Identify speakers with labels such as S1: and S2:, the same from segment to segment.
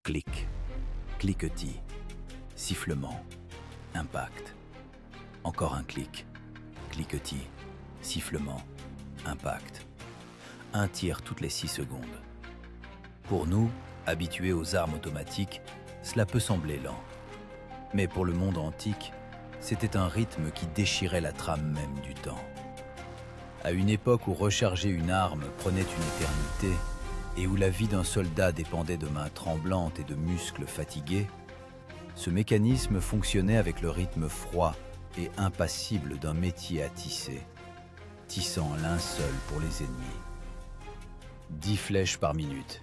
S1: Clic, cliquetis, sifflement, impact. Encore un clic, cliquetis, sifflement, impact. Un tir toutes les 6 secondes. Pour nous, habitués aux armes automatiques, cela peut sembler lent. Mais pour le monde antique, c'était un rythme qui déchirait la trame même du temps. À une époque où recharger une arme prenait une éternité et où la vie d'un soldat dépendait de mains tremblantes et de muscles fatigués, ce mécanisme fonctionnait avec le rythme froid et impassible d'un métier à tisser, tissant un linceul pour les ennemis. 10 flèches par minute.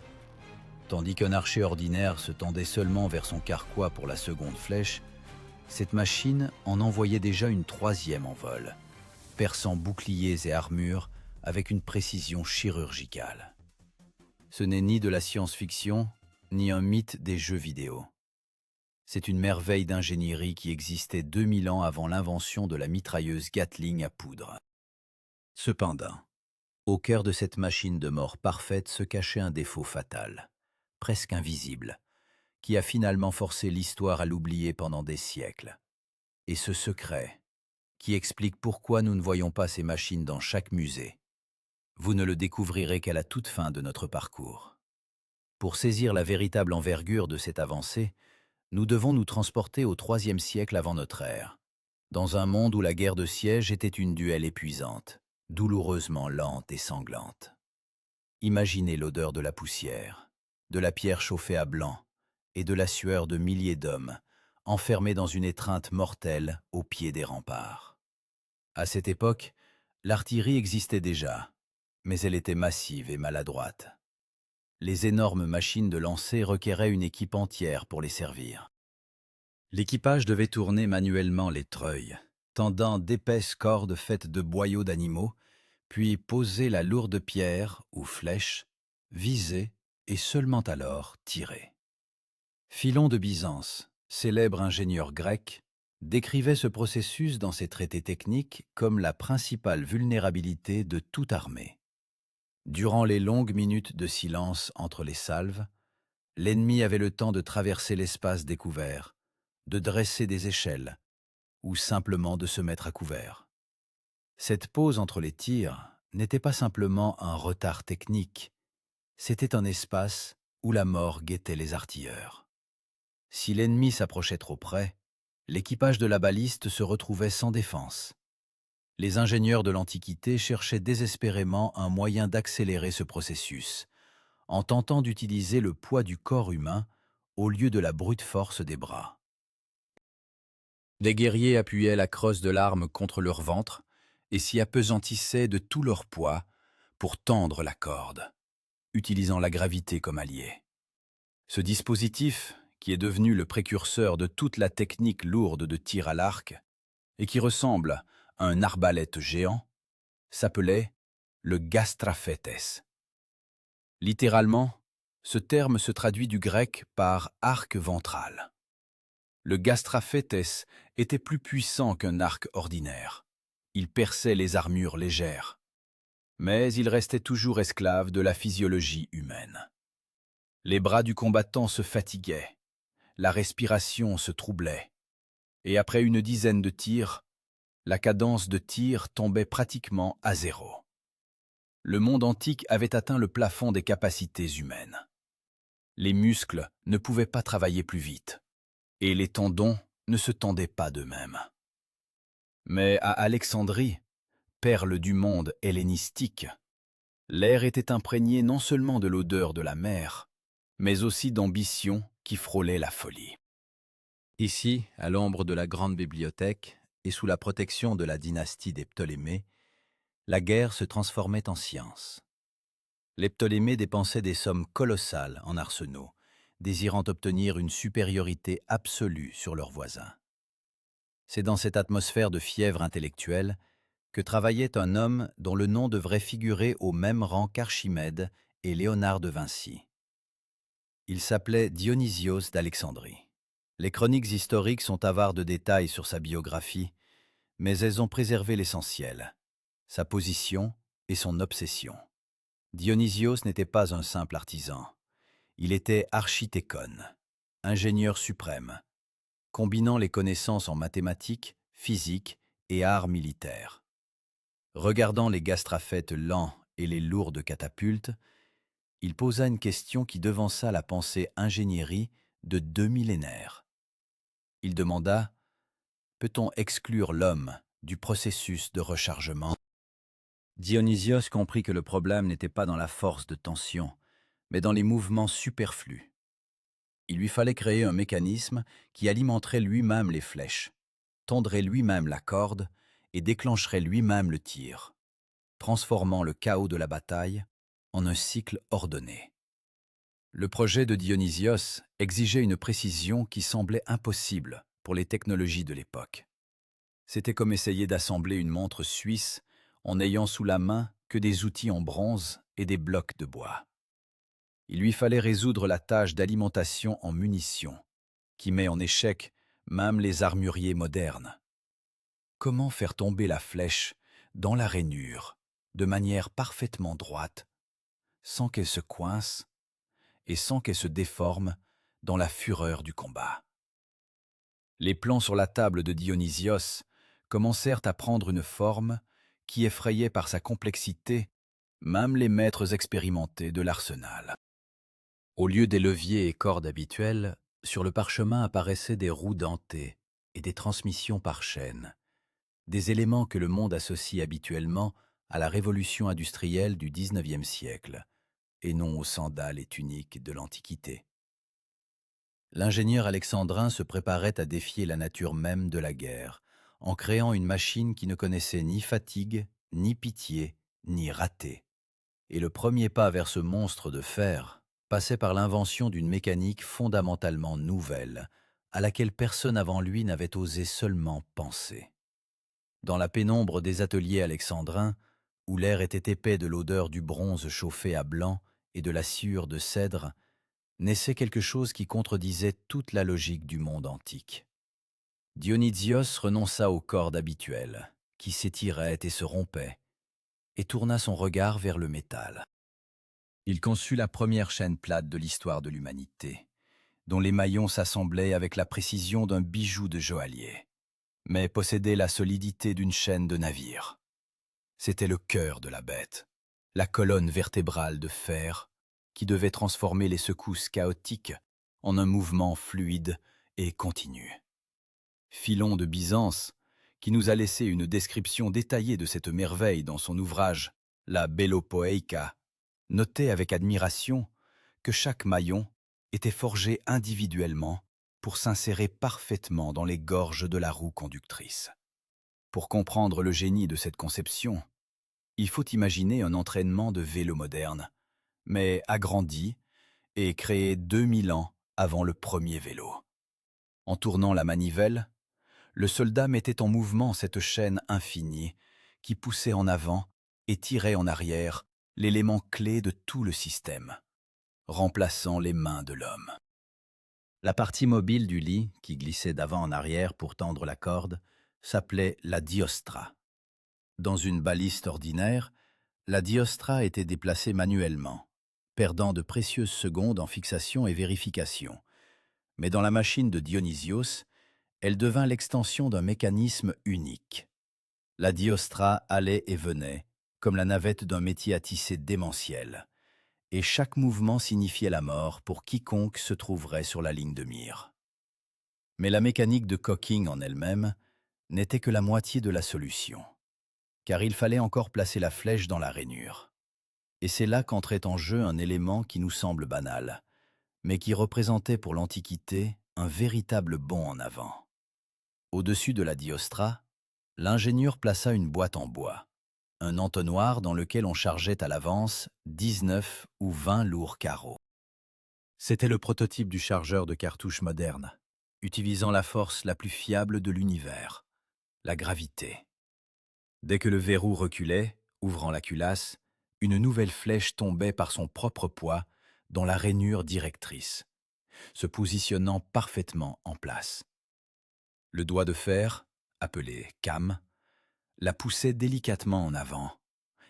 S1: Tandis qu'un archer ordinaire se tendait seulement vers son carquois pour la seconde flèche, cette machine en envoyait déjà une 3e en vol, perçant boucliers et armures avec une précision chirurgicale. Ce n'est ni de la science-fiction, ni un mythe des jeux vidéo. C'est une merveille d'ingénierie qui existait 2000 ans avant l'invention de la mitrailleuse Gatling à poudre. Cependant, au cœur de cette machine de mort parfaite se cachait un défaut fatal, presque invisible, qui a finalement forcé l'histoire à l'oublier pendant des siècles. Et ce secret, qui explique pourquoi nous ne voyons pas ces machines dans chaque musée, vous ne le découvrirez qu'à la toute fin de notre parcours. Pour saisir la véritable envergure de cette avancée, nous devons nous transporter au IIIe siècle avant notre ère, dans un monde où la guerre de siège était une duel épuisante, douloureusement lente et sanglante. Imaginez l'odeur de la poussière, de la pierre chauffée à blanc et de la sueur de milliers d'hommes, enfermés dans une étreinte mortelle au pied des remparts. À cette époque, l'artillerie existait déjà, mais elle était massive et maladroite. Les énormes machines de lancer requéraient une équipe entière pour les servir. L'équipage devait tourner manuellement les treuils, tendant d'épaisses cordes faites de boyaux d'animaux, puis poser la lourde pierre ou flèche, viser et seulement alors tirer. Philon de Byzance, célèbre ingénieur grec, décrivait ce processus dans ses traités techniques comme la principale vulnérabilité de toute armée. Durant les longues minutes de silence entre les salves, l'ennemi avait le temps de traverser l'espace découvert, de dresser des échelles ou simplement de se mettre à couvert. Cette pause entre les tirs n'était pas simplement un retard technique, c'était un espace où la mort guettait les artilleurs. Si l'ennemi s'approchait trop près, l'équipage de la baliste se retrouvait sans défense. Les ingénieurs de l'Antiquité cherchaient désespérément un moyen d'accélérer ce processus, en tentant d'utiliser le poids du corps humain au lieu de la brute force des bras. Les guerriers appuyaient la crosse de l'arme contre leur ventre et s'y appesantissaient de tout leur poids pour tendre la corde, utilisant la gravité comme allié. Ce dispositif, qui est devenu le précurseur de toute la technique lourde de tir à l'arc et qui ressemble à un arbalète géant, s'appelait le gastraphétès. Littéralement, ce terme se traduit du grec par arc ventral. Le gastraphétès était plus puissant qu'un arc ordinaire. Il perçait les armures légères. Mais il restait toujours esclave de la physiologie humaine. Les bras du combattant se fatiguaient, la respiration se troublait, et après une dizaine de tirs, la cadence de tir tombait pratiquement à zéro. Le monde antique avait atteint le plafond des capacités humaines. Les muscles ne pouvaient pas travailler plus vite, et les tendons ne se tendaient pas d'eux-mêmes. Mais à Alexandrie, perle du monde hellénistique, l'air était imprégné non seulement de l'odeur de la mer, mais aussi d'ambition qui frôlait la folie. Ici, à l'ombre de la grande bibliothèque et sous la protection de la dynastie des Ptolémées, la guerre se transformait en science. Les Ptolémées dépensaient des sommes colossales en arsenaux, désirant obtenir une supériorité absolue sur leurs voisins. C'est dans cette atmosphère de fièvre intellectuelle que travaillait un homme dont le nom devrait figurer au même rang qu'Archimède et Léonard de Vinci. Il s'appelait Dionysios d'Alexandrie. Les chroniques historiques sont avares de détails sur sa biographie, mais elles ont préservé l'essentiel, sa position et son obsession. Dionysios n'était pas un simple artisan. Il était architecton, ingénieur suprême, combinant les connaissances en mathématiques, physique et arts militaires. Regardant les gastrafètes lents et les lourdes catapultes, il posa une question qui devança la pensée ingénierie de 2 millénaires. Il demanda: peut-on exclure l'homme du processus de rechargement? Dionysios comprit que le problème n'était pas dans la force de tension, mais dans les mouvements superflus. Il lui fallait créer un mécanisme qui alimenterait lui-même les flèches, tondrait lui-même la corde et déclencherait lui-même le tir, transformant le chaos de la bataille en un cycle ordonné. Le projet de Dionysios exigeait une précision qui semblait impossible pour les technologies de l'époque. C'était comme essayer d'assembler une montre suisse en n'ayant sous la main que des outils en bronze et des blocs de bois. Il lui fallait résoudre la tâche d'alimentation en munitions, qui met en échec même les armuriers modernes. Comment faire tomber la flèche dans la rainure de manière parfaitement droite, sans qu'elle se coince et sans qu'elle se déforme dans la fureur du combat? Les plans sur la table de Dionysios commencèrent à prendre une forme qui effrayait par sa complexité même les maîtres expérimentés de l'arsenal. Au lieu des leviers et cordes habituels, sur le parchemin apparaissaient des roues dentées et des transmissions par chaîne, des éléments que le monde associe habituellement à la révolution industrielle du XIXe siècle, et non aux sandales et tuniques de l'Antiquité. L'ingénieur alexandrin se préparait à défier la nature même de la guerre, en créant une machine qui ne connaissait ni fatigue, ni pitié, ni raté. Et le premier pas vers ce monstre de fer passait par l'invention d'une mécanique fondamentalement nouvelle, à laquelle personne avant lui n'avait osé seulement penser. Dans la pénombre des ateliers alexandrins, où l'air était épais de l'odeur du bronze chauffé à blanc et de la sciure de cèdre, naissait quelque chose qui contredisait toute la logique du monde antique. Dionysios renonça aux cordes habituelles, qui s'étiraient et se rompaient, et tourna son regard vers le métal. Il conçut la première chaîne plate de l'histoire de l'humanité, dont les maillons s'assemblaient avec la précision d'un bijou de joaillier, mais possédaient la solidité d'une chaîne de navire. C'était le cœur de la bête, la colonne vertébrale de fer, qui devait transformer les secousses chaotiques en un mouvement fluide et continu. Philon de Byzance, qui nous a laissé une description détaillée de cette merveille dans son ouvrage « La Bellopoeika », notait avec admiration que chaque maillon était forgé individuellement pour s'insérer parfaitement dans les gorges de la roue conductrice. Pour comprendre le génie de cette conception, il faut imaginer un entraînement de vélo moderne, mais agrandi et créé 2000 ans avant le premier vélo. En tournant la manivelle, le soldat mettait en mouvement cette chaîne infinie qui poussait en avant et tirait en arrière l'élément clé de tout le système, remplaçant les mains de l'homme. La partie mobile du lit, qui glissait d'avant en arrière pour tendre la corde, s'appelait la diostra. Dans une baliste ordinaire, la diostra était déplacée manuellement, perdant de précieuses secondes en fixation et vérification. Mais dans la machine de Dionysios, elle devint l'extension d'un mécanisme unique. La diostra allait et venait, comme la navette d'un métier à tisser démentiel, et chaque mouvement signifiait la mort pour quiconque se trouverait sur la ligne de mire. Mais la mécanique de cocking en elle-même n'était que la moitié de la solution, car il fallait encore placer la flèche dans la rainure. Et c'est là qu'entrait en jeu un élément qui nous semble banal, mais qui représentait pour l'Antiquité un véritable bond en avant. Au-dessus de la diostra, l'ingénieur plaça une boîte en bois, un entonnoir dans lequel on chargeait à l'avance 19 ou 20 lourds carreaux. C'était le prototype du chargeur de cartouches moderne, utilisant la force la plus fiable de l'univers, la gravité. Dès que le verrou reculait, ouvrant la culasse, une nouvelle flèche tombait par son propre poids dans la rainure directrice, se positionnant parfaitement en place. Le doigt de fer, appelé cam, la poussait délicatement en avant,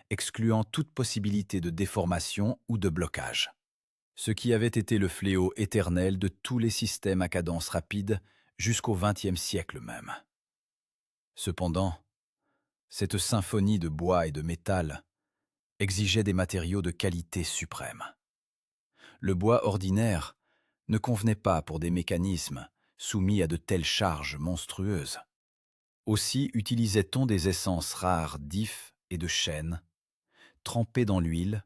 S1: excluant toute possibilité de déformation ou de blocage. ce qui avait été le fléau éternel de tous les systèmes à cadence rapide jusqu'au XXe siècle même. Cependant, cette symphonie de bois et de métal exigeait des matériaux de qualité suprême. Le bois ordinaire ne convenait pas pour des mécanismes soumis à de telles charges monstrueuses. Aussi utilisait-on des essences rares d'if et de chêne, trempées dans l'huile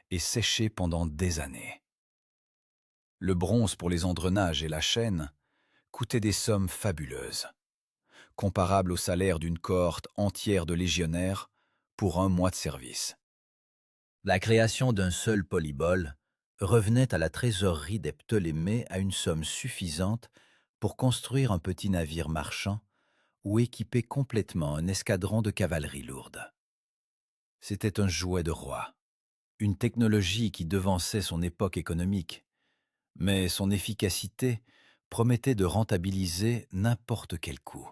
S1: et séchées pendant des années. Le bronze pour les engrenages et la chaîne coûtait des sommes fabuleuses, comparables au salaire d'une cohorte entière de légionnaires pour un mois de service. La création d'un seul polybole revenait à la trésorerie des Ptolémées à une somme suffisante pour construire un petit navire marchand ou équiper complètement un escadron de cavalerie lourde. C'était un jouet de roi, une technologie qui devançait son époque économique, mais son efficacité promettait de rentabiliser n'importe quel coût.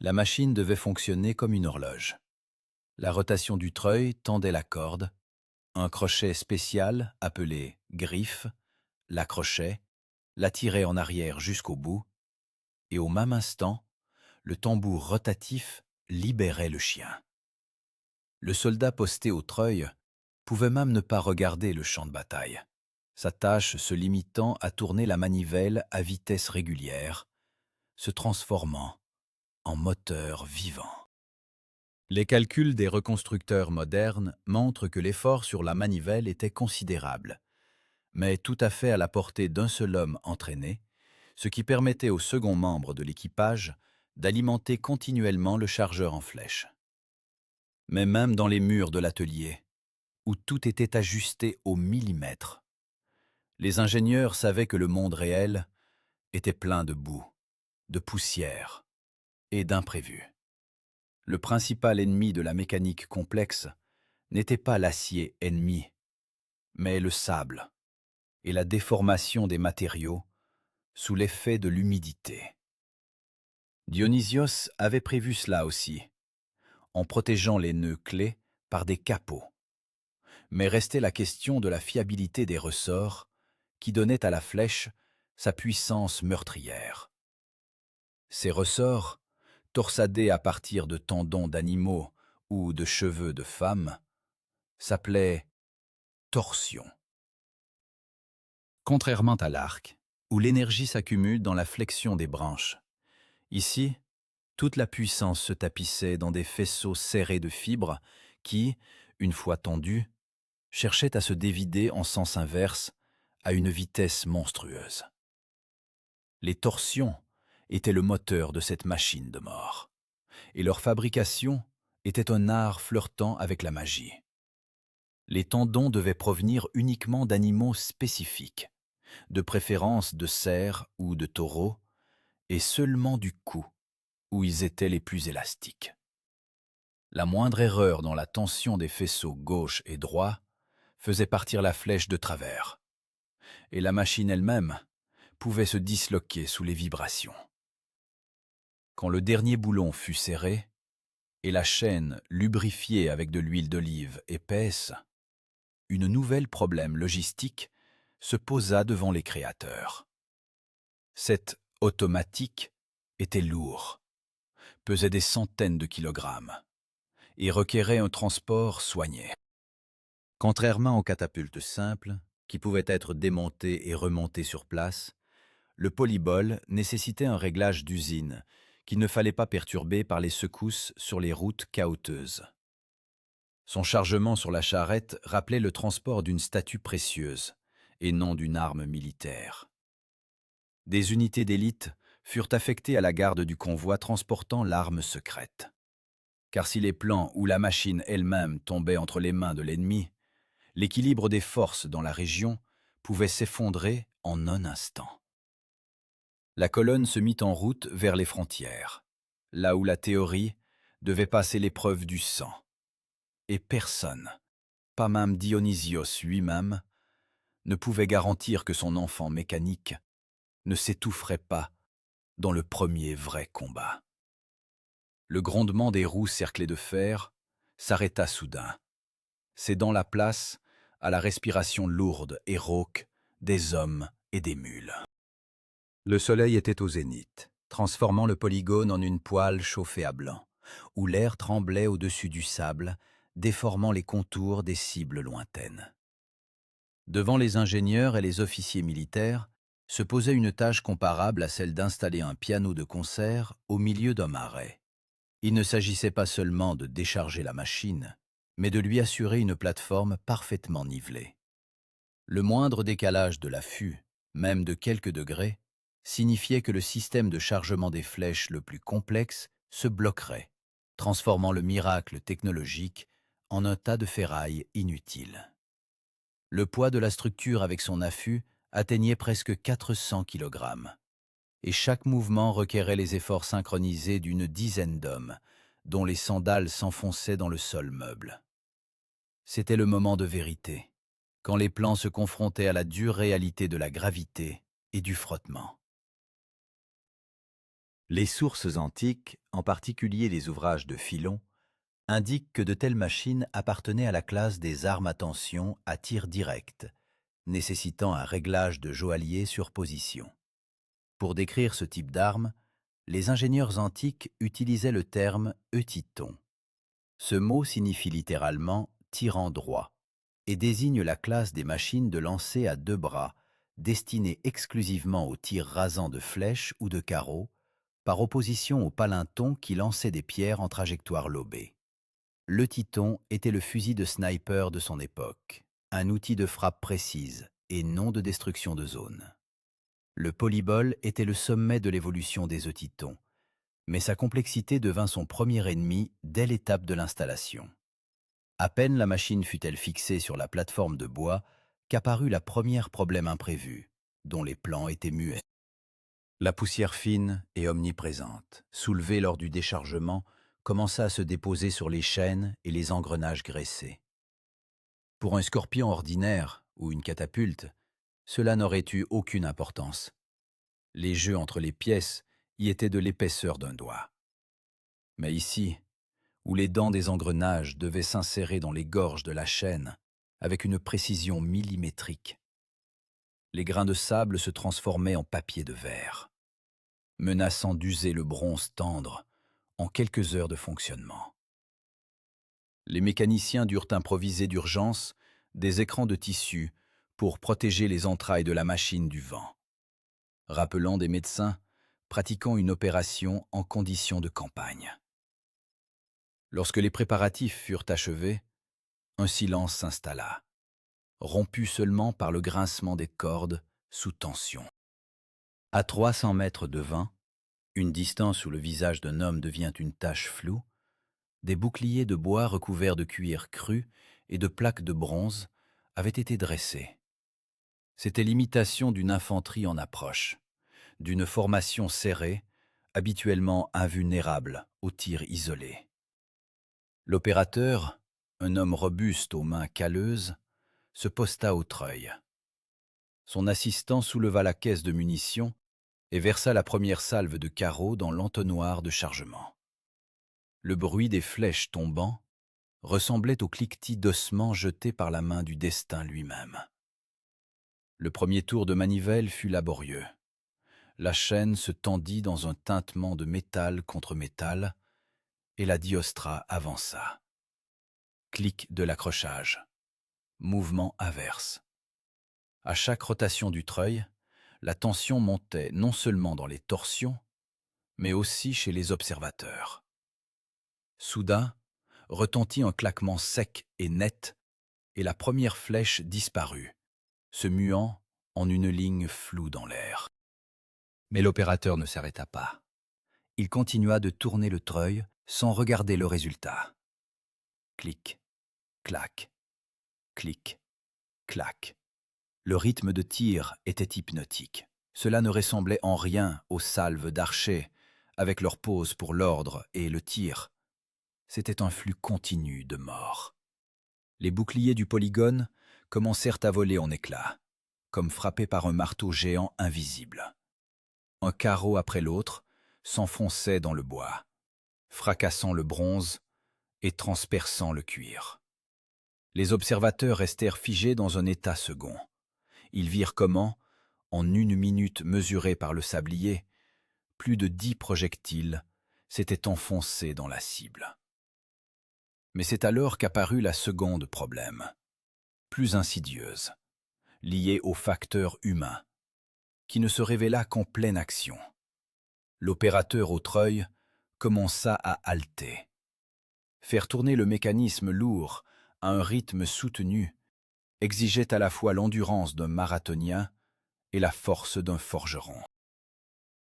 S1: La machine devait fonctionner comme une horloge. La rotation du treuil tendait la corde, un crochet spécial appelé griffe l'accrochait, la tirait en arrière jusqu'au bout, et au même instant, le tambour rotatif libérait le chien. Le soldat posté au treuil pouvait même ne pas regarder le champ de bataille, sa tâche se limitant à tourner la manivelle à vitesse régulière, se transformant en moteur vivant. Les calculs des reconstructeurs modernes montrent que l'effort sur la manivelle était considérable, mais tout à fait à la portée d'un seul homme entraîné, ce qui permettait au second membre de l'équipage d'alimenter continuellement le chargeur en flèche. Mais même dans les murs de l'atelier, où tout était ajusté au millimètre, les ingénieurs savaient que le monde réel était plein de boue, de poussière et d'imprévus. Le principal ennemi de la mécanique complexe n'était pas l'acier ennemi, mais le sable et la déformation des matériaux sous l'effet de l'humidité. Dionysios avait prévu cela aussi, en protégeant les nœuds clés par des capots. Mais restait la question de la fiabilité des ressorts qui donnaient à la flèche sa puissance meurtrière. Ces ressorts, torsadés à partir de tendons d'animaux ou de cheveux de femmes, s'appelaient torsions. Contrairement à l'arc, où l'énergie s'accumule dans la flexion des branches, ici, toute la puissance se tapissait dans des faisceaux serrés de fibres qui, une fois tendus, cherchaient à se dévider en sens inverse à une vitesse monstrueuse. Les torsions étaient le moteur de cette machine de mort, et leur fabrication était un art flirtant avec la magie. Les tendons devaient provenir uniquement d'animaux spécifiques, de préférence de cerfs ou de taureaux, et seulement du cou, où ils étaient les plus élastiques. La moindre erreur dans la tension des faisceaux gauche et droit faisait partir la flèche de travers, et la machine elle-même pouvait se disloquer sous les vibrations. Quand le dernier boulon fut serré, et la chaîne lubrifiée avec de l'huile d'olive épaisse, une nouvelle problème logistique se posa devant les créateurs. Cet automatique était lourd, pesait des centaines de kilogrammes et requérait un transport soigné. Contrairement aux catapultes simples, qui pouvaient être démontées et remontées sur place, le polybole nécessitait un réglage d'usine qu'il ne fallait pas perturber par les secousses sur les routes caouteuses. Son chargement sur la charrette rappelait le transport d'une statue précieuse et non d'une arme militaire. Des unités d'élite furent affectées à la garde du convoi transportant l'arme secrète. Car si les plans ou la machine elle-même tombaient entre les mains de l'ennemi, l'équilibre des forces dans la région pouvait s'effondrer en un instant. La colonne se mit en route vers les frontières, là où la théorie devait passer l'épreuve du sang. Et personne, pas même Dionysios lui-même, ne pouvait garantir que son enfant mécanique ne s'étoufferait pas dans le premier vrai combat. Le grondement des roues cerclées de fer s'arrêta soudain, cédant la place à la respiration lourde et rauque des hommes et des mules. Le soleil était au zénith, transformant le polygone en une poêle chauffée à blanc, où l'air tremblait au-dessus du sable, déformant les contours des cibles lointaines. Devant les ingénieurs et les officiers militaires se posait une tâche comparable à celle d'installer un piano de concert au milieu d'un marais. Il ne s'agissait pas seulement de décharger la machine, mais de lui assurer une plateforme parfaitement nivelée. Le moindre décalage de l'affût, même de quelques degrés, signifiait que le système de chargement des flèches le plus complexe se bloquerait, transformant le miracle technologique en un tas de ferraille inutile. Le poids de la structure avec son affût atteignait presque 400 kg, et chaque mouvement requérait les efforts synchronisés d'une dizaine d'hommes, dont les sandales s'enfonçaient dans le sol meuble. C'était le moment de vérité, quand les plans se confrontaient à la dure réalité de la gravité et du frottement. Les sources antiques, en particulier les ouvrages de Philon, indiquent que de telles machines appartenaient à la classe des armes à tension à tir direct, nécessitant un réglage de joaillier sur position. Pour décrire ce type d'arme, les ingénieurs antiques utilisaient le terme eutyton. Ce mot signifie littéralement « tirant droit » et désigne la classe des machines de lancer à deux bras, destinées exclusivement au tir rasant de flèches ou de carreaux, par opposition aux palintons qui lançaient des pierres en trajectoire lobée. L'eutyton était le fusil de sniper de son époque, un outil de frappe précise et non de destruction de zone. Le polybol était le sommet de l'évolution des eutytons, mais sa complexité devint son premier ennemi dès l'étape de l'installation. À peine la machine fut-elle fixée sur la plateforme de bois qu'apparut la première problème imprévu, dont les plans étaient muets. La poussière fine et omniprésente, soulevée lors du déchargement, commença à se déposer sur les chaînes et les engrenages graissés. Pour un scorpion ordinaire ou une catapulte, cela n'aurait eu aucune importance. Les jeux entre les pièces y étaient de l'épaisseur d'un doigt. Mais ici, où les dents des engrenages devaient s'insérer dans les gorges de la chaîne avec une précision millimétrique, les grains de sable se transformaient en papier de verre, menaçant d'user le bronze tendre en quelques heures de fonctionnement. Les mécaniciens durent improviser d'urgence des écrans de tissu pour protéger les entrailles de la machine du vent, rappelant des médecins pratiquant une opération en conditions de campagne. Lorsque les préparatifs furent achevés, un silence s'installa, rompu seulement par le grincement des cordes sous tension. À 300 mètres devant, une distance où le visage d'un homme devient une tache floue, des boucliers de bois recouverts de cuir cru et de plaques de bronze avaient été dressés. C'était l'imitation d'une infanterie en approche, d'une formation serrée, habituellement invulnérable aux tirs isolés. L'opérateur, un homme robuste aux mains calleuses, se posta au treuil. Son assistant souleva la caisse de munitions et versa la première salve de carreaux dans l'entonnoir de chargement. Le bruit des flèches tombant ressemblait au cliquetis d'ossements jetés par la main du destin lui-même. Le premier tour de manivelle fut laborieux. La chaîne se tendit dans un tintement de métal contre métal, et la diostra avança. Clic de l'accrochage. Mouvement inverse. À chaque rotation du treuil, la tension montait non seulement dans les torsions, mais aussi chez les observateurs. Soudain, retentit un claquement sec et net, et la première flèche disparut, se muant en une ligne floue dans l'air. Mais l'opérateur ne s'arrêta pas. Il continua de tourner le treuil sans regarder le résultat. Clic, clac, clic, clac. Le rythme de tir était hypnotique. Cela ne ressemblait en rien aux salves d'archers, avec leur pose pour l'ordre et le tir. C'était un flux continu de mort. Les boucliers du polygone commencèrent à voler en éclats, comme frappés par un marteau géant invisible. Un carreau après l'autre s'enfonçait dans le bois, fracassant le bronze et transperçant le cuir. Les observateurs restèrent figés dans un état second. Ils virent comment, en 1 minute mesurée par le sablier, plus de 10 projectiles s'étaient enfoncés dans la cible. Mais c'est alors qu'apparut la seconde problème, plus insidieuse, liée au facteur humain, qui ne se révéla qu'en pleine action. L'opérateur au treuil commença à halter. Faire tourner le mécanisme lourd à un rythme soutenu exigeait à la fois l'endurance d'un marathonien et la force d'un forgeron.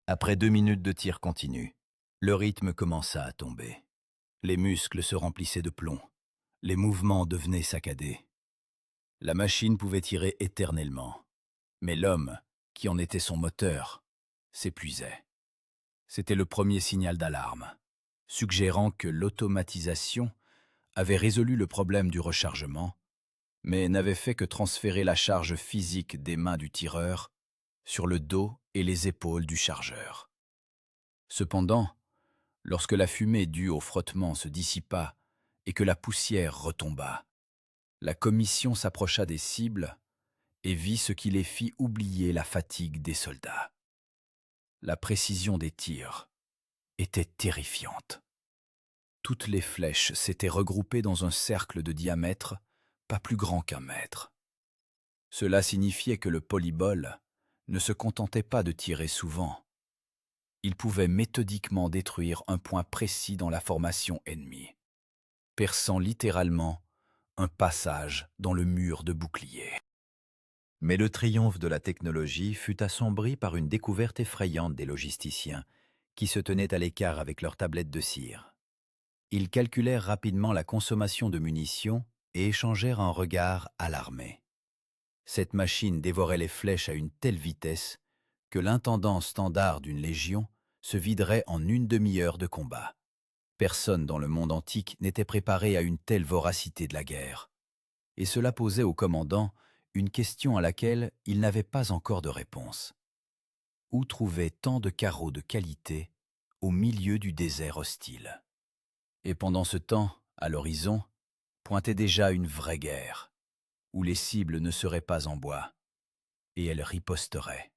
S1: Après 2 minutes de tir continu, le rythme commença à tomber. Les muscles se remplissaient de plomb. Les mouvements devenaient saccadés. La machine pouvait tirer éternellement, mais l'homme, qui en était son moteur, s'épuisait. C'était le premier signal d'alarme, suggérant que l'automatisation avait résolu le problème du rechargement, mais n'avait fait que transférer la charge physique des mains du tireur sur le dos et les épaules du chargeur. Cependant, lorsque la fumée due au frottement se dissipa et que la poussière retomba, la commission s'approcha des cibles et vit ce qui les fit oublier la fatigue des soldats. La précision des tirs était terrifiante. Toutes les flèches s'étaient regroupées dans un cercle de diamètre pas plus grand qu'1 mètre. Cela signifiait que le polybol ne se contentait pas de tirer souvent. Il pouvait méthodiquement détruire un point précis dans la formation ennemie, perçant littéralement un passage dans le mur de bouclier. Mais le triomphe de la technologie fut assombri par une découverte effrayante des logisticiens, qui se tenaient à l'écart avec leurs tablettes de cire. Ils calculèrent rapidement la consommation de munitions et échangèrent un regard alarmé. Cette machine dévorait les flèches à une telle vitesse que l'intendant standard d'une légion se viderait en 1/2 heure de combat. Personne dans le monde antique n'était préparé à une telle voracité de la guerre. Et cela posait au commandant une question à laquelle il n'avait pas encore de réponse. Où trouver tant de carreaux de qualité au milieu du désert hostile? Et pendant ce temps, à l'horizon, pointait déjà une vraie guerre, où les cibles ne seraient pas en bois, et elles riposteraient.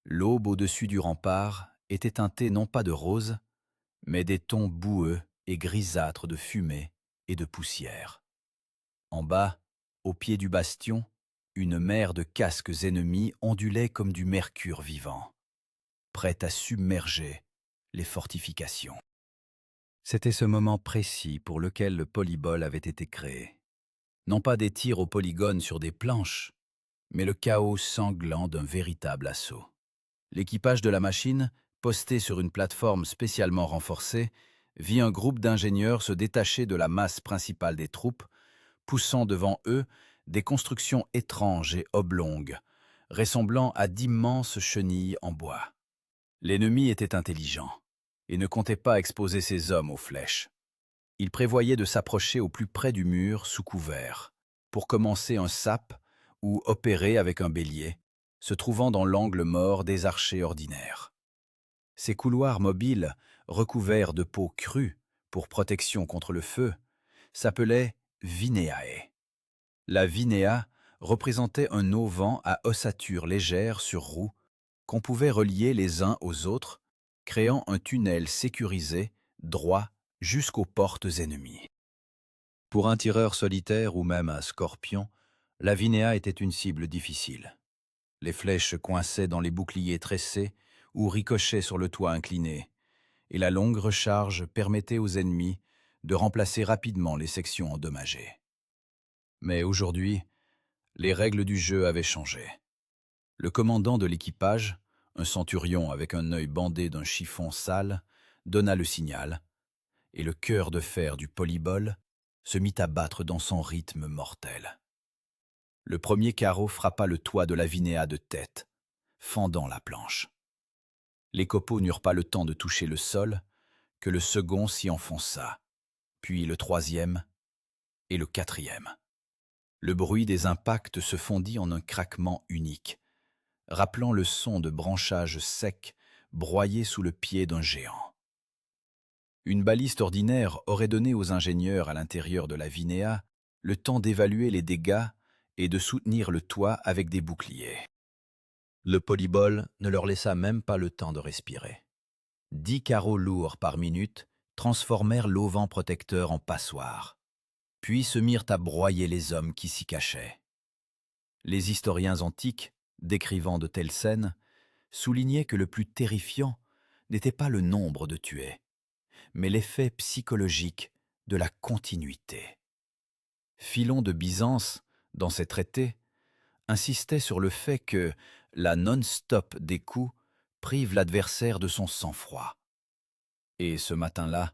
S1: L'aube au-dessus du rempart était teintée non pas de rose, mais des tons boueux et grisâtres de fumée et de poussière. En bas, au pied du bastion, une mer de casques ennemis ondulait comme du mercure vivant, prête à submerger les fortifications. C'était ce moment précis pour lequel le polybol avait été créé. Non pas des tirs au polygone sur des planches, mais le chaos sanglant d'un véritable assaut. L'équipage de la machine, posté sur une plateforme spécialement renforcée, vit un groupe d'ingénieurs se détacher de la masse principale des troupes, poussant devant eux des constructions étranges et oblongues, ressemblant à d'immenses chenilles en bois. L'ennemi était intelligent et ne comptait pas exposer ses hommes aux flèches. Il prévoyait de s'approcher au plus près du mur sous couvert, pour commencer un sap ou opérer avec un bélier, se trouvant dans l'angle mort des archers ordinaires. Ces couloirs mobiles, recouverts de peau crue pour protection contre le feu, s'appelaient vineae. La vinea représentait un auvent à ossature légère sur roue qu'on pouvait relier les uns aux autres, créant un tunnel sécurisé, droit, jusqu'aux portes ennemies. Pour un tireur solitaire ou même un scorpion, la vinea était une cible difficile. Les flèches coinçaient dans les boucliers tressés ou ricochaient sur le toit incliné, et la longue recharge permettait aux ennemis de remplacer rapidement les sections endommagées. Mais aujourd'hui, les règles du jeu avaient changé. Le commandant de l'équipage, un centurion avec un œil bandé d'un chiffon sale, donna le signal, et le cœur de fer du polybol se mit à battre dans son rythme mortel. Le premier carreau frappa le toit de la vinea de tête, fendant la planche. Les copeaux n'eurent pas le temps de toucher le sol, que le second s'y enfonça, puis le troisième et le quatrième. Le bruit des impacts se fondit en un craquement unique, rappelant le son de branchages secs broyés sous le pied d'un géant. Une baliste ordinaire aurait donné aux ingénieurs à l'intérieur de la vinea le temps d'évaluer les dégâts et de soutenir le toit avec des boucliers. Le polybol ne leur laissa même pas le temps de respirer. 10 carreaux lourds par minute transformèrent l'auvent protecteur en passoire, puis se mirent à broyer les hommes qui s'y cachaient. Les historiens antiques, décrivant de telles scènes, soulignaient que le plus terrifiant n'était pas le nombre de tués, mais l'effet psychologique de la continuité. Philon de Byzance, dans ses traités, insistait sur le fait que la non-stop des coups prive l'adversaire de son sang-froid. Et ce matin-là,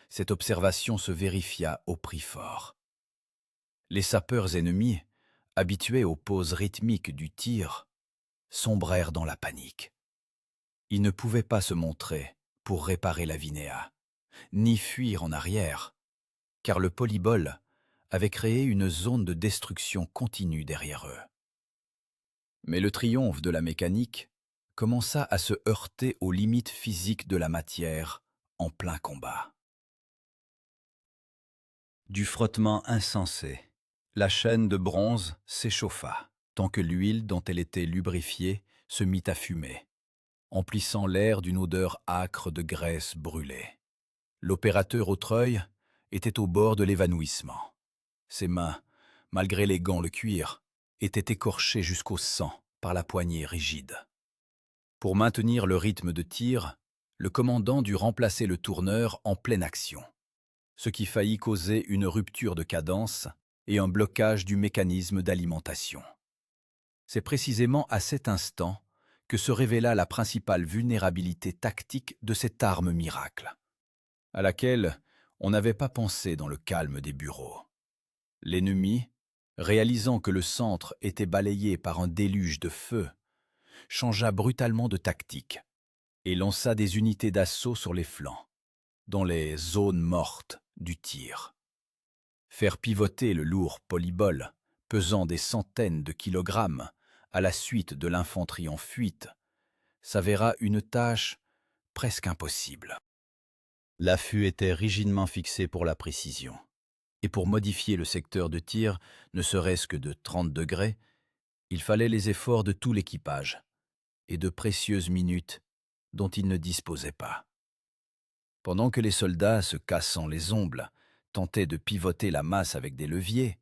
S1: cette observation se vérifia au prix fort. Les sapeurs ennemis, habitués aux pauses rythmiques du tir, sombrèrent dans la panique. Ils ne pouvaient pas se montrer pour réparer la Vinéa, ni fuir en arrière, car le polybol avait créé une zone de destruction continue derrière eux. Mais le triomphe de la mécanique commença à se heurter aux limites physiques de la matière en plein combat. Du frottement insensé, la chaîne de bronze s'échauffa, tant que l'huile dont elle était lubrifiée se mit à fumer, emplissant l'air d'une odeur âcre de graisse brûlée. L'opérateur au treuil était au bord de l'évanouissement. Ses mains, malgré les gants de cuir, étaient écorchées jusqu'au sang par la poignée rigide. Pour maintenir le rythme de tir, le commandant dut remplacer le tourneur en pleine action, ce qui faillit causer une rupture de cadence et un blocage du mécanisme d'alimentation. C'est précisément à cet instant que se révéla la principale vulnérabilité tactique de cette arme miracle, à laquelle on n'avait pas pensé dans le calme des bureaux. L'ennemi, réalisant que le centre était balayé par un déluge de feu, changea brutalement de tactique et lança des unités d'assaut sur les flancs, dans les zones mortes du tir. Faire pivoter le lourd polybol, pesant des centaines de kilogrammes, à la suite de l'infanterie en fuite, s'avéra une tâche presque impossible. L'affût était rigidement fixé pour la précision, et pour modifier le secteur de tir, ne serait-ce que de 30 degrés, il fallait les efforts de tout l'équipage, et de précieuses minutes dont il ne disposait pas. Pendant que les soldats, se cassant les ongles, tentaient de pivoter la masse avec des leviers,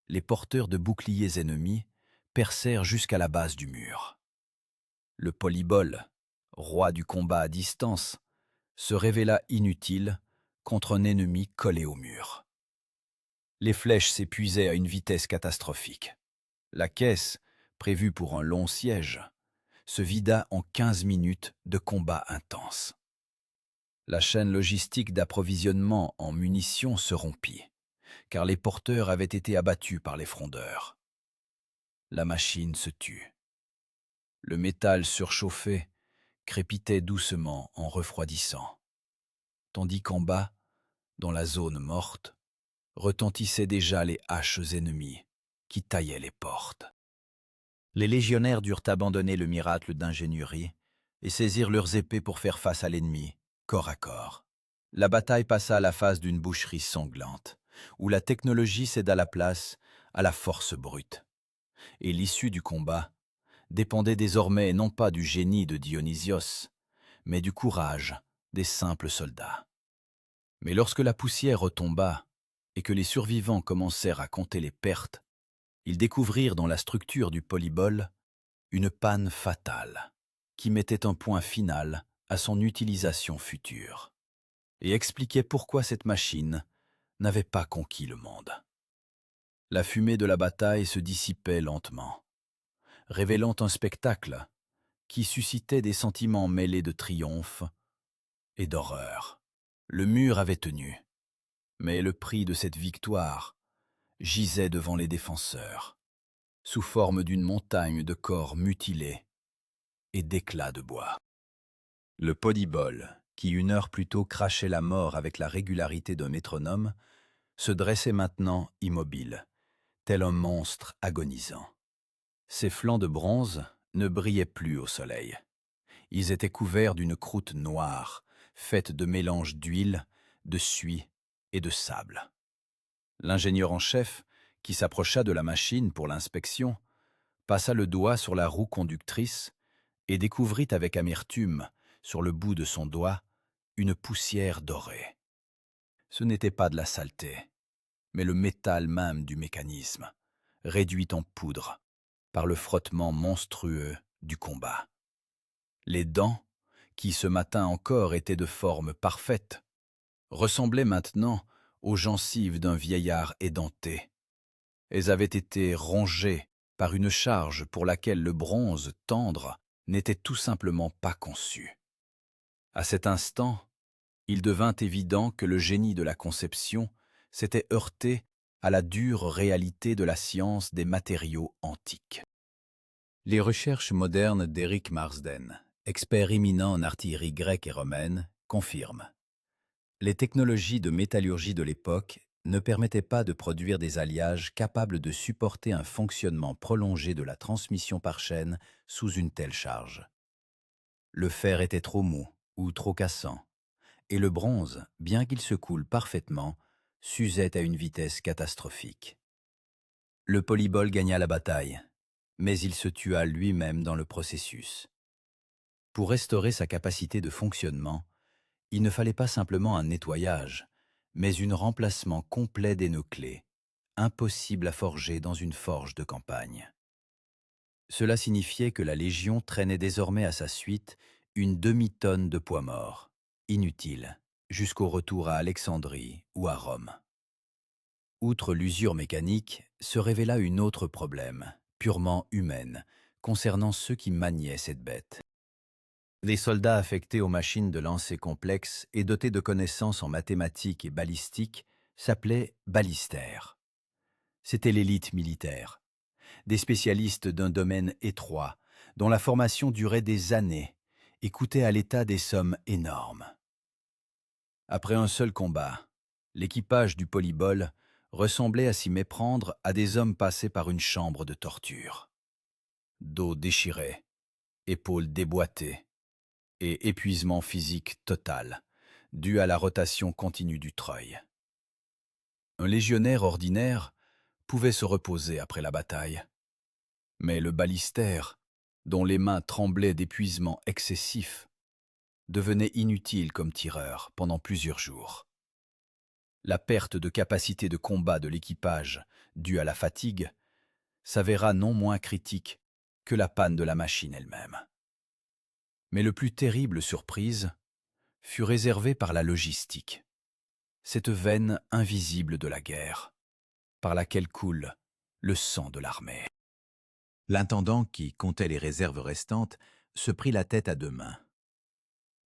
S1: les porteurs de boucliers ennemis percèrent jusqu'à la base du mur. Le polybol, roi du combat à distance, se révéla inutile contre un ennemi collé au mur. Les flèches s'épuisaient à une vitesse catastrophique. La caisse, prévue pour un long siège, se vida en 15 minutes de combat intense. La chaîne logistique d'approvisionnement en munitions se rompit, car les porteurs avaient été abattus par les frondeurs. La machine se tut. Le métal surchauffé crépitait doucement en refroidissant, tandis qu'en bas, dans la zone morte, retentissaient déjà les haches ennemies qui taillaient les portes. Les légionnaires durent abandonner le miracle d'ingénierie et saisir leurs épées pour faire face à l'ennemi, corps à corps. La bataille passa à la phase d'une boucherie sanglante, où la technologie céda la place à la force brute. Et l'issue du combat dépendait désormais non pas du génie de Dionysios, mais du courage des simples soldats. Mais lorsque la poussière retomba et que les survivants commencèrent à compter les pertes, ils découvrirent dans la structure du polybol une panne fatale qui mettait un point final à son utilisation future et expliquait pourquoi cette machine n'avait pas conquis le monde. La fumée de la bataille se dissipait lentement, révélant un spectacle qui suscitait des sentiments mêlés de triomphe et d'horreur. Le mur avait tenu, mais le prix de cette victoire gisait devant les défenseurs, sous forme d'une montagne de corps mutilés et d'éclats de bois. Le polybol, qui une heure plus tôt crachait la mort avec la régularité d'un métronome, se dressait maintenant immobile, tel un monstre agonisant. Ses flancs de bronze ne brillaient plus au soleil. Ils étaient couverts d'une croûte noire, faite de mélanges d'huile, de suie et de sable. L'ingénieur en chef, qui s'approcha de la machine pour l'inspection, passa le doigt sur la roue conductrice et découvrit avec amertume, sur le bout de son doigt, une poussière dorée. Ce n'était pas de la saleté, mais le métal même du mécanisme, réduit en poudre par le frottement monstrueux du combat. Les dents, qui ce matin encore étaient de forme parfaite, ressemblaient maintenant aux gencives d'un vieillard édenté. Elles avaient été rongées par une charge pour laquelle le bronze tendre n'était tout simplement pas conçu. À cet instant, il devint évident que le génie de la conception s'était heurté à la dure réalité de la science des matériaux antiques. Les recherches modernes d'Eric Marsden, expert éminent en artillerie grecque et romaine, confirment. Les technologies de métallurgie de l'époque ne permettaient pas de produire des alliages capables de supporter un fonctionnement prolongé de la transmission par chaîne sous une telle charge. Le fer était trop mou ou trop cassant, et le bronze, bien qu'il se coule parfaitement, s'usait à une vitesse catastrophique. Le polybol gagna la bataille, mais il se tua lui-même dans le processus. Pour restaurer sa capacité de fonctionnement, il ne fallait pas simplement un nettoyage, mais un remplacement complet des nœuds clés, impossible à forger dans une forge de campagne. Cela signifiait que la Légion traînait désormais à sa suite une demi-tonne de poids mort, inutile, jusqu'au retour à Alexandrie ou à Rome. Outre l'usure mécanique, se révéla une autre problème, purement humaine, concernant ceux qui maniaient cette bête. Les soldats affectés aux machines de lancer complexes et dotés de connaissances en mathématiques et balistique s'appelaient ballistères. C'était l'élite militaire, des spécialistes d'un domaine étroit, dont la formation durait des années et coûtait à l'État des sommes énormes. Après un seul combat, l'équipage du polybol ressemblait à s'y méprendre à des hommes passés par une chambre de torture. Dos déchiré, épaules déboîtées, et épuisement physique total, dû à la rotation continue du treuil. Un légionnaire ordinaire pouvait se reposer après la bataille, mais le ballistère, dont les mains tremblaient d'épuisement excessif, devenait inutile comme tireur pendant plusieurs jours. La perte de capacité de combat de l'équipage, due à la fatigue, s'avéra non moins critique que la panne de la machine elle-même. Mais le plus terrible surprise fut réservé par la logistique, cette veine invisible de la guerre, par laquelle coule le sang de l'armée. L'intendant, qui comptait les réserves restantes, se prit la tête à deux mains.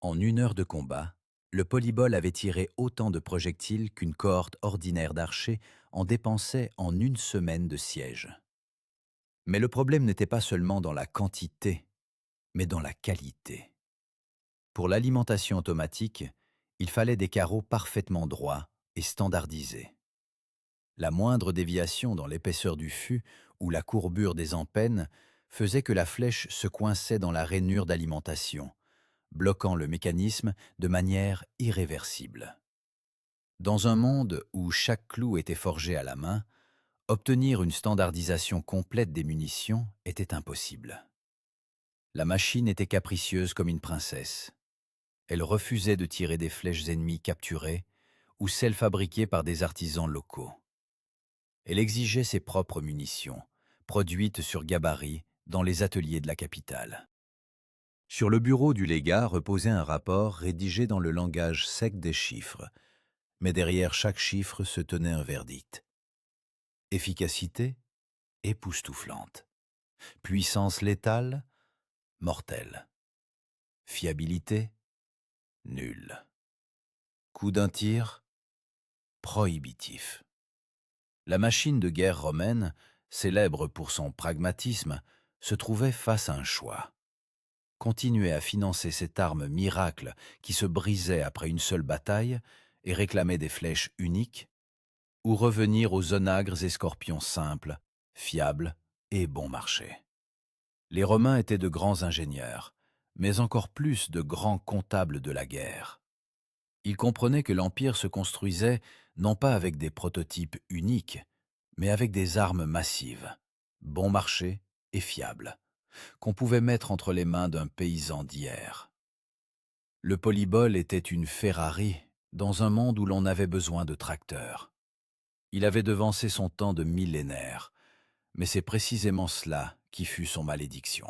S1: En 1 heure de combat, le polybol avait tiré autant de projectiles qu'une cohorte ordinaire d'archers en dépensait en 1 semaine de siège. Mais le problème n'était pas seulement dans la quantité, mais dans la qualité. Pour l'alimentation automatique, il fallait des carreaux parfaitement droits et standardisés. La moindre déviation dans l'épaisseur du fût ou la courbure des empennes faisait que la flèche se coinçait dans la rainure d'alimentation, bloquant le mécanisme de manière irréversible. Dans un monde où chaque clou était forgé à la main, obtenir une standardisation complète des munitions était impossible. La machine était capricieuse comme une princesse. Elle refusait de tirer des flèches ennemies capturées ou celles fabriquées par des artisans locaux. Elle exigeait ses propres munitions, produites sur gabarit dans les ateliers de la capitale. Sur le bureau du légat reposait un rapport rédigé dans le langage sec des chiffres, mais derrière chaque chiffre se tenait un verdict. Efficacité, époustouflante. Puissance létale, mortelle. Fiabilité, nulle. Coût d'un tir, prohibitif. La machine de guerre romaine, célèbre pour son pragmatisme, se trouvait face à un choix. Continuer à financer cette arme miracle qui se brisait après une seule bataille et réclamait des flèches uniques, ou revenir aux onagres et scorpions simples, fiables et bon marché. Les Romains étaient de grands ingénieurs, mais encore plus de grands comptables de la guerre. Ils comprenaient que l'Empire se construisait non pas avec des prototypes uniques, mais avec des armes massives, bon marché et fiables, qu'on pouvait mettre entre les mains d'un paysan d'hier. Le polybol était une Ferrari dans un monde où l'on avait besoin de tracteurs. Il avait devancé son temps de millénaires, mais c'est précisément cela qui fut son malédiction.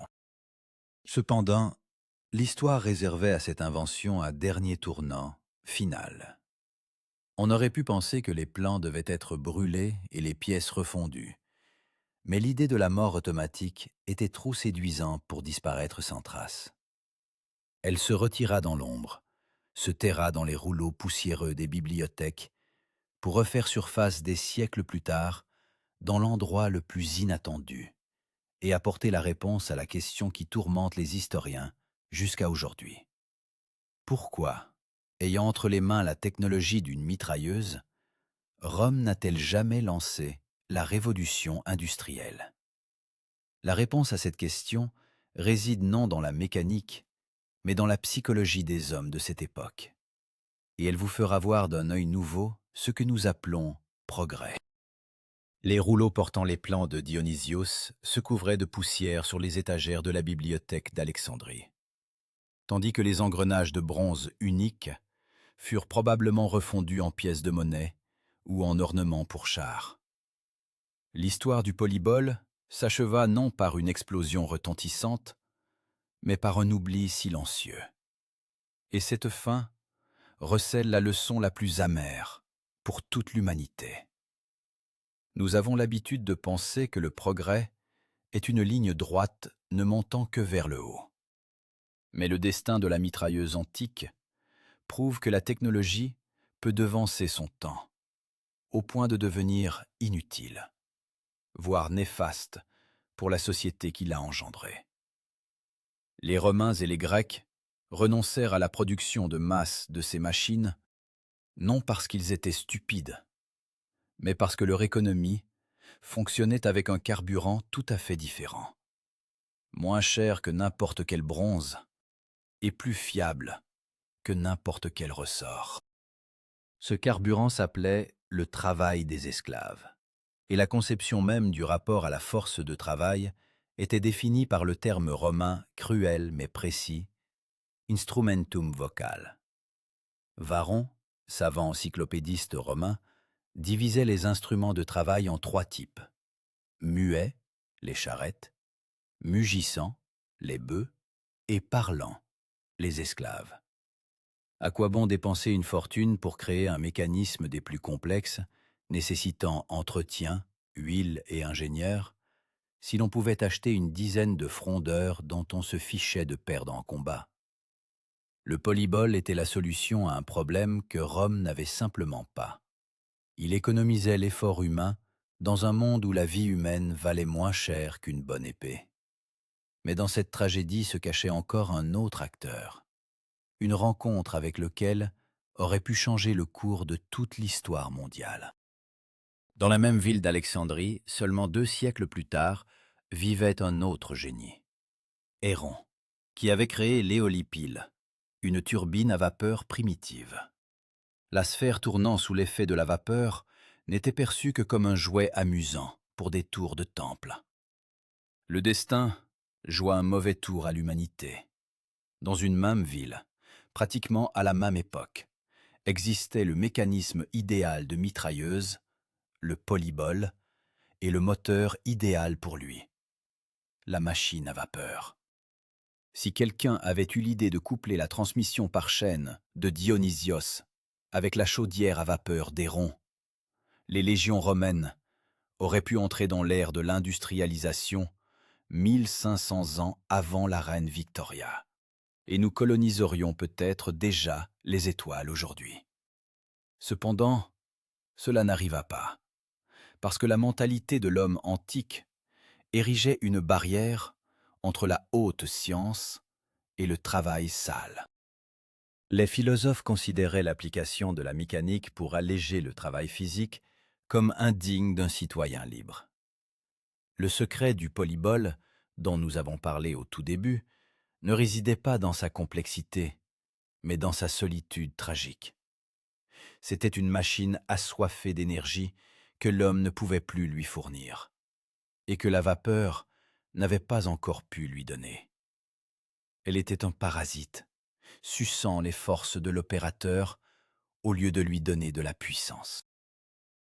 S1: Cependant, l'histoire réservait à cette invention un dernier tournant, final. On aurait pu penser que les plans devaient être brûlés et les pièces refondues, mais l'idée de la mort automatique était trop séduisante pour disparaître sans trace. Elle se retira dans l'ombre, se terra dans les rouleaux poussiéreux des bibliothèques, pour refaire surface des siècles plus tard, dans l'endroit le plus inattendu, et apporter la réponse à la question qui tourmente les historiens jusqu'à aujourd'hui. Pourquoi, ayant entre les mains la technologie d'une mitrailleuse, Rome n'a-t-elle jamais lancé la révolution industrielle? La réponse à cette question réside non dans la mécanique, mais dans la psychologie des hommes de cette époque. Et elle vous fera voir d'un œil nouveau ce que nous appelons progrès. Les rouleaux portant les plans de Dionysios se couvraient de poussière sur les étagères de la bibliothèque d'Alexandrie, tandis que les engrenages de bronze uniques furent probablement refondus en pièces de monnaie ou en ornements pour chars. L'histoire du polybol s'acheva non par une explosion retentissante, mais par un oubli silencieux. Et cette fin recèle la leçon la plus amère pour toute l'humanité. Nous avons l'habitude de penser que le progrès est une ligne droite ne montant que vers le haut. Mais le destin de la mitrailleuse antique prouve que la technologie peut devancer son temps, au point de devenir inutile, voire néfaste pour la société qui l'a engendrée. Les Romains et les Grecs renoncèrent à la production de masse de ces machines, non parce qu'ils étaient stupides, mais parce que leur économie fonctionnait avec un carburant tout à fait différent, moins cher que n'importe quel bronze et plus fiable que n'importe quel ressort. Ce carburant s'appelait le travail des esclaves, et la conception même du rapport à la force de travail était définie par le terme romain cruel mais précis, instrumentum vocal. Varron, savant encyclopédiste romain, divisait les instruments de travail en 3 types: muets, les charrettes; mugissants, les bœufs; et parlants, les esclaves. À quoi bon dépenser une fortune pour créer un mécanisme des plus complexes, nécessitant entretien, huile et ingénieurs, si l'on pouvait acheter une dizaine de frondeurs dont on se fichait de perdre en combat? Le polybol était la solution à un problème que Rome n'avait simplement pas. Il économisait l'effort humain dans un monde où la vie humaine valait moins cher qu'une bonne épée. Mais dans cette tragédie se cachait encore un autre acteur, une rencontre avec lequel aurait pu changer le cours de toute l'histoire mondiale. Dans la même ville d'Alexandrie, seulement 2 siècles plus tard, vivait un autre génie, Héron, qui avait créé l'éolipile, une turbine à vapeur primitive. La sphère tournant sous l'effet de la vapeur n'était perçue que comme un jouet amusant pour des tours de temple. Le destin joua un mauvais tour à l'humanité. Dans une même ville, pratiquement à la même époque, existait le mécanisme idéal de mitrailleuse, le polybol, et le moteur idéal pour lui, la machine à vapeur. Si quelqu'un avait eu l'idée de coupler la transmission par chaîne de Dionysios avec la chaudière à vapeur d'Héron, les légions romaines auraient pu entrer dans l'ère de l'industrialisation 1500 ans avant la reine Victoria, et nous coloniserions peut-être déjà les étoiles aujourd'hui. Cependant, cela n'arriva pas, parce que la mentalité de l'homme antique érigeait une barrière entre la haute science et le travail sale. Les philosophes considéraient l'application de la mécanique pour alléger le travail physique comme indigne d'un citoyen libre. Le secret du polybol, dont nous avons parlé au tout début, ne résidait pas dans sa complexité, mais dans sa solitude tragique. C'était une machine assoiffée d'énergie que l'homme ne pouvait plus lui fournir, et que la vapeur n'avait pas encore pu lui donner. Elle était un parasite, suçant les forces de l'opérateur au lieu de lui donner de la puissance.